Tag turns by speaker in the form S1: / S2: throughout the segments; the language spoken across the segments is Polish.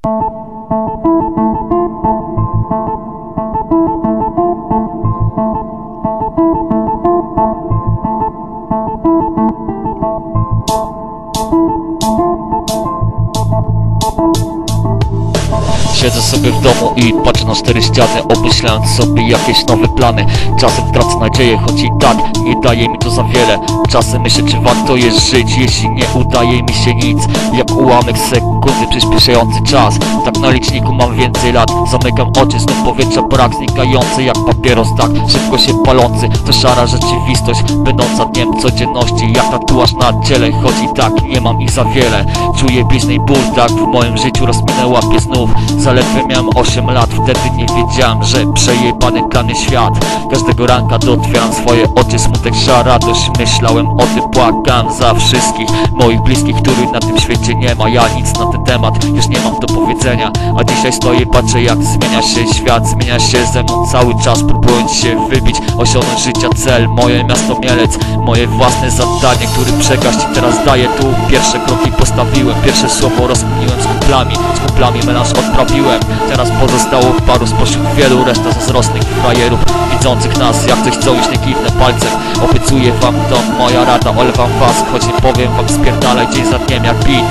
S1: Siedzę sobie w domu i patrzę na 4 ściany, obmyślając sobie jakieś nowe plany. Czasem tracę nadzieję, choć i tak nie daje mi to za wiele. Czasem myślę, czy warto jest żyć, jeśli nie udaje mi się nic. Jak ułamek sekundy przyspieszający czas, tak na liczniku mam więcej lat. Zamykam oczy, znów powietrza brak, znikający jak papieros, tak szybko się palący. To szara rzeczywistość, będąca dniem codzienności, jak tatuaż na ciele, choć i tak nie mam ich za wiele. Czuję bliźniej ból, tak w moim życiu rozminęła łapie znów. Zaledwie miałem 8 lat, wtedy nie wiedziałem, że przejebany dla mnie świat. Każdego ranka otwieram swoje oczy, smutek, żal, radość. Myślałem o tym, płakałem za wszystkich moich bliskich, których na tym świecie nie ma. Ja nic na ten temat już nie mam do powiedzenia, a dzisiaj stoję, patrzę jak zmienia się świat. Zmienia się ze mną cały czas, próbując się wybić, osiągnąć życia cel. Moje miasto Mielec, moje własne zadanie, który przegaść i teraz daję tu. Pierwsze kroki postawiłem, pierwsze słowo rozkminiłem z kumplami melanż odprawiłem. Teraz pozostało paru spośród wielu, reszta zazdrosnych frajerów widzących nas jak coś, co już nie kiwnę palcem. Obiecuję wam, to moja rada, olewam was, choć nie powiem wam, spierdalaj dzień za dniem jak bit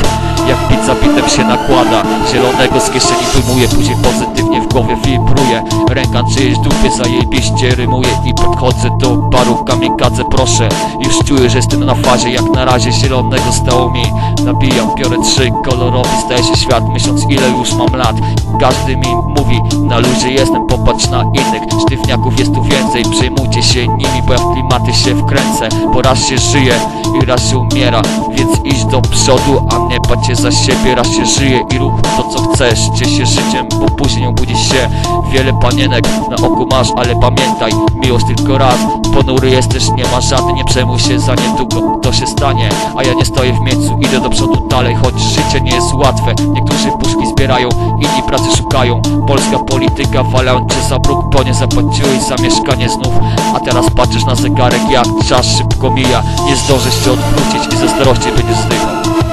S1: za bitem się nakłada. Zielonego z kieszeni wyjmuję, później pozytywnie w głowie wibruje. Ręka czyjeś dupie zajebiście rymuje i podchodzę do baru kamikadze, proszę. Już czuję, że jestem na fazie, jak na razie zielonego stało mi. Nabijam, biorę 3 kolorowy, staje się świat, myśląc ile już mam lat. Każdy mi mówi, na luzie jestem, popatrz na innych. Sztywniaków jest tu więcej, przejmujcie się nimi, bo ja w klimaty się wkręcę. Bo raz się żyje i raz się umiera, więc idź do przodu, a nie patrzcie za siebie. Raz się żyje i rób to co chcesz, ciesz się życiem, bo później obudzisz się. Wiele panienek na oku masz, ale pamiętaj, miłość tylko raz. Ponury jesteś, nie ma żadnej, nie przejmuj się, za niedługo to się stanie. A ja nie stoję w miejscu, idę do przodu dalej, choć życie nie jest łatwe. Niektórzy puszki zbierają, inni pracy szukają. Polska polityka walając cię za bruk, bo nie zapłaciłeś za mieszkanie znów. A teraz patrzysz na zegarek, jak czas szybko mija. Nie zdążysz się odwrócić i ze starości będziesz zdychał.